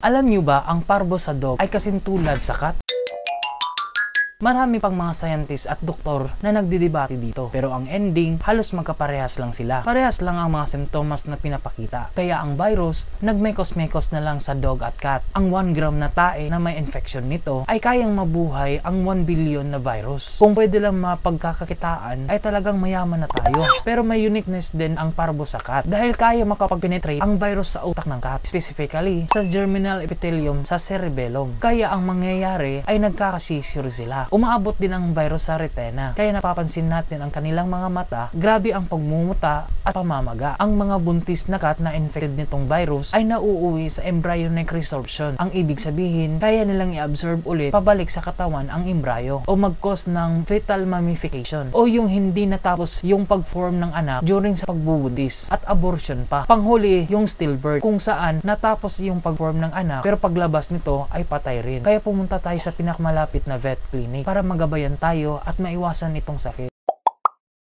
Alam niyo ba, ang parvo sa dog ay kasintulad sa cat? Marami pang mga scientist at doktor na nagdidebate dito. Pero ang ending, halos magkaparehas lang sila. Parehas lang ang mga simptomas na pinapakita. Kaya ang virus, nagmekos-mekos na lang sa dog at cat. Ang 1 gram na tae na may infection nito ay kayang mabuhay ang 1 billion na virus. Kung pwede lang mapagkakakitaan, ay talagang mayaman na tayo. Pero may uniqueness din ang parvo sa cat dahil kaya makapag-penetrate ang virus sa utak ng cat. Specifically, sa germinal epithelium sa cerebellum. Kaya ang mangyayari ay nagkakasisure sila. Umaabot din ang virus sa retina. Kaya napapansin natin ang kanilang mga mata, grabe ang pagmumuta at pamamaga. Ang mga buntis na cat na infected nitong virus ay nauuwi sa embryonic resorption. Ang ibig sabihin, kaya nilang i-absorb ulit pabalik sa katawan ang embryo o mag-cause ng fetal mummification o yung hindi natapos yung pag-form ng anak during sa pagbubuntis at abortion pa. Panghuli, yung stillbirth kung saan natapos yung pag-form ng anak pero paglabas nito ay patay rin. Kaya pumunta tayo sa pinakamalapit na vet clinic para magabayan tayo at maiwasan itong sakit.